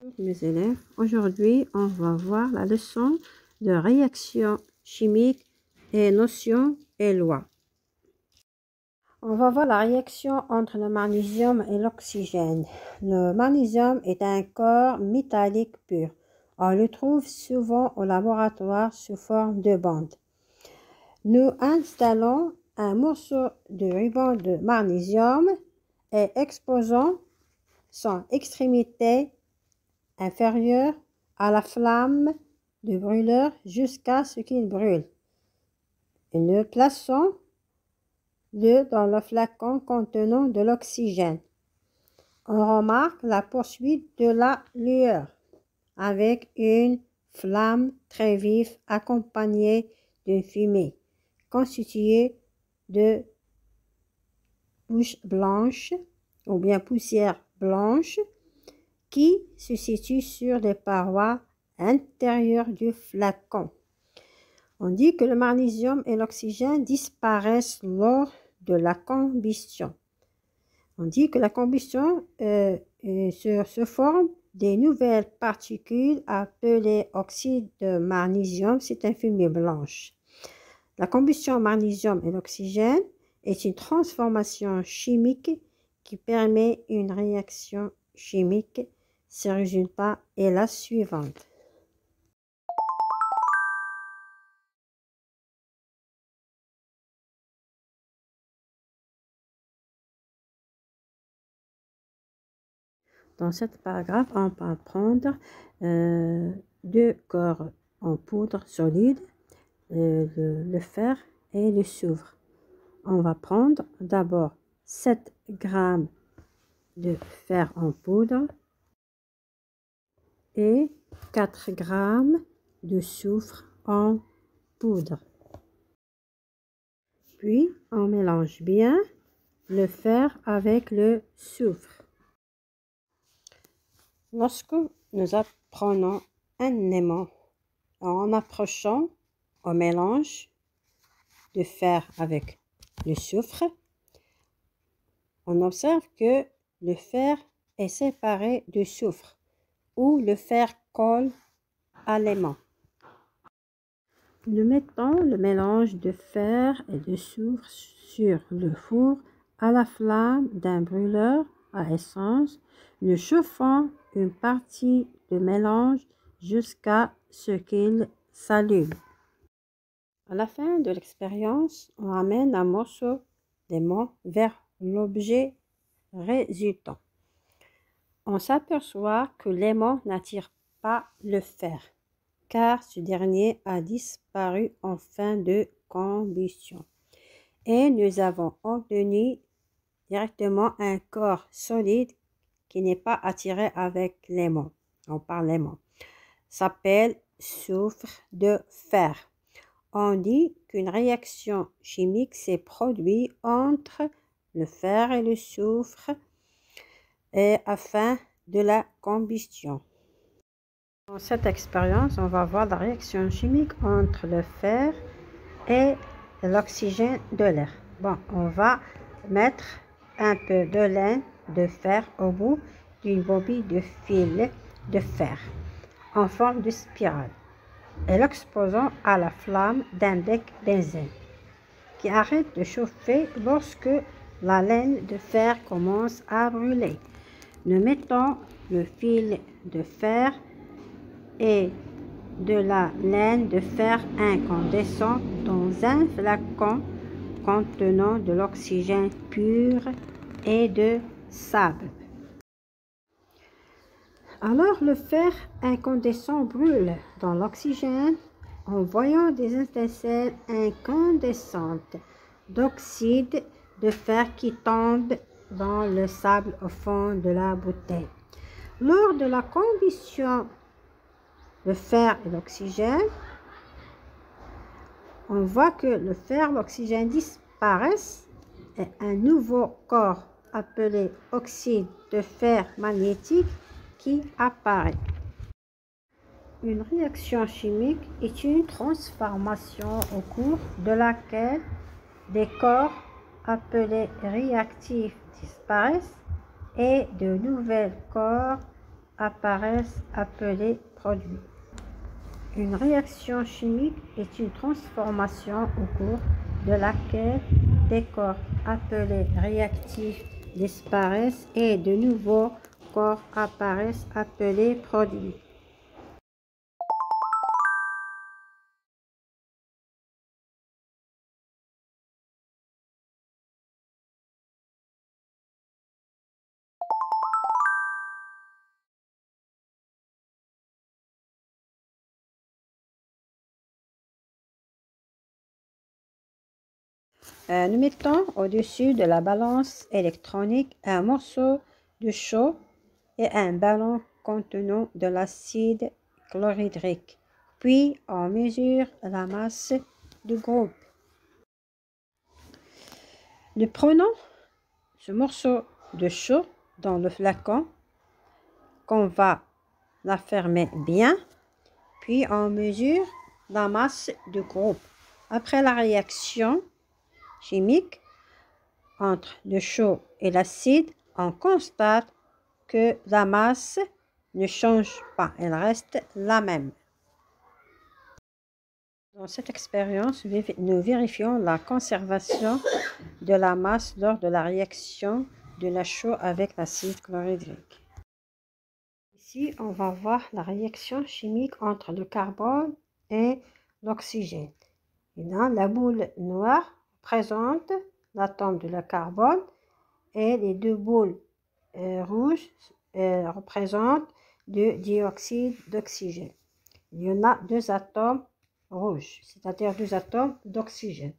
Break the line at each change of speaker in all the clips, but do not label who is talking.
Bonjour mes élèves, aujourd'hui on va voir la leçon de réaction chimique et notions et lois. On va voir la réaction entre le magnésium et l'oxygène. Le magnésium est un corps métallique pur. On le trouve souvent au laboratoire sous forme de bande. Nous installons un morceau de ruban de magnésium et exposons son extrémité inférieure à la flamme du brûleur jusqu'à ce qu'il brûle. Et nous plaçons-le dans le flacon contenant de l'oxygène. On remarque la poursuite de la lueur avec une flamme très vive accompagnée d'une fumée constituée de bouches blanches ou bien poussière blanche qui se situe sur les parois intérieures du flacon. On dit que le magnésium et l'oxygène disparaissent lors de la combustion. On dit que la combustion se forme des nouvelles particules appelées oxyde de magnésium, c'est une fumée blanche. La combustion magnésium et l'oxygène est une transformation chimique qui permet une réaction chimique. Ce résultat est la suivante. Dans cet paragraphe, on va prendre deux corps en poudre solide, le fer et le soufre. On va prendre d'abord 7 grammes de fer en poudre et 4 grammes de soufre en poudre. Puis, on mélange bien le fer avec le soufre. Lorsque nous apprenons un aimant en approchant au mélange de fer avec le soufre, on observe que le fer est séparé du soufre ou le fer colle à l'aimant. Nous mettons le mélange de fer et de soufre sur le four à la flamme d'un brûleur à essence. Nous chauffons une partie du mélange jusqu'à ce qu'il s'allume. À la fin de l'expérience, on amène un morceau d'aimant vers l'objet résultant. On s'aperçoit que l'aimant n'attire pas le fer, car ce dernier a disparu en fin de combustion. Et nous avons obtenu directement un corps solide qui n'est pas attiré avec l'aimant. On parle l'aimant. S'appelle soufre de fer. On dit qu'une réaction chimique s'est produite entre le fer et le soufre afin de la combustion. Dans cette expérience, on va voir la réaction chimique entre le fer et l'oxygène de l'air. Bon, on va mettre un peu de laine de fer au bout d'une bobine de fil de fer en forme de spirale et l'exposons à la flamme d'un bec benzène qui arrête de chauffer lorsque la laine de fer commence à brûler. Nous mettons le fil de fer et de la laine de fer incandescent dans un flacon contenant de l'oxygène pur et de sable. Alors le fer incandescent brûle dans l'oxygène en voyant des étincelles incandescentes d'oxyde de fer qui tombent dans le sable au fond de la bouteille. Lors de la combustion, le fer et l'oxygène, on voit que le fer et l'oxygène disparaissent et un nouveau corps appelé oxyde de fer magnétique qui apparaît. Une réaction chimique est une transformation au cours de laquelle des corps appelés réactifs disparaissent et de nouveaux corps apparaissent appelés produits. Une réaction chimique est une transformation au cours de laquelle des corps appelés réactifs disparaissent et de nouveaux corps apparaissent appelés produits. Nous mettons au-dessus de la balance électronique un morceau de chaux et un ballon contenant de l'acide chlorhydrique, puis on mesure la masse du groupe. Nous prenons ce morceau de chaux dans le flacon qu'on va la fermer bien, puis on mesure la masse du groupe. Après la réaction chimique entre le chaux et l'acide, on constate que la masse ne change pas, elle reste la même. Dans cette expérience, nous vérifions la conservation de la masse lors de la réaction de la chaux avec l'acide chlorhydrique. Ici, on va voir la réaction chimique entre le carbone et l'oxygène. Et là, la boule noire présente l'atome de la carbone et les deux boules rouges représentent le dioxyde d'oxygène. Il y en a deux atomes rouges, c'est-à-dire deux atomes d'oxygène.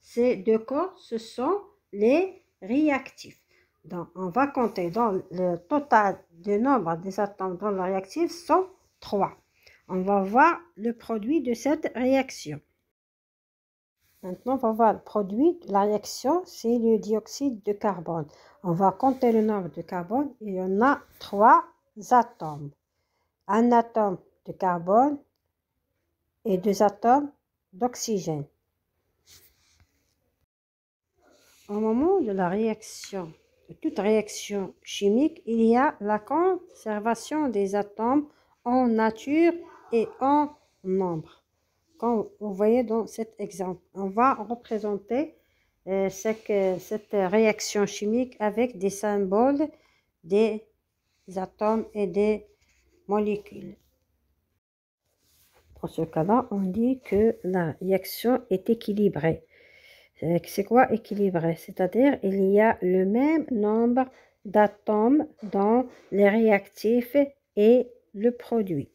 Ces deux corps, ce sont les réactifs. Donc, on va compter dans le total du nombre des atomes dans le réactif sont 3. On va voir le produit de cette réaction. Maintenant, on va voir le produit de la réaction, c'est le dioxyde de carbone. On va compter le nombre de carbone. Il y en a 3 atomes. Un atome de carbone et 2 atomes d'oxygène. Au moment de la réaction, de toute réaction chimique, il y a la conservation des atomes en nature et en nombre. Comme vous voyez dans cet exemple, on va représenter cette réaction chimique avec des symboles des atomes et des molécules. Dans ce cas-là, on dit que la réaction est équilibrée. C'est quoi équilibré? C'est-à-dire il y a le même nombre d'atomes dans les réactifs et le produit.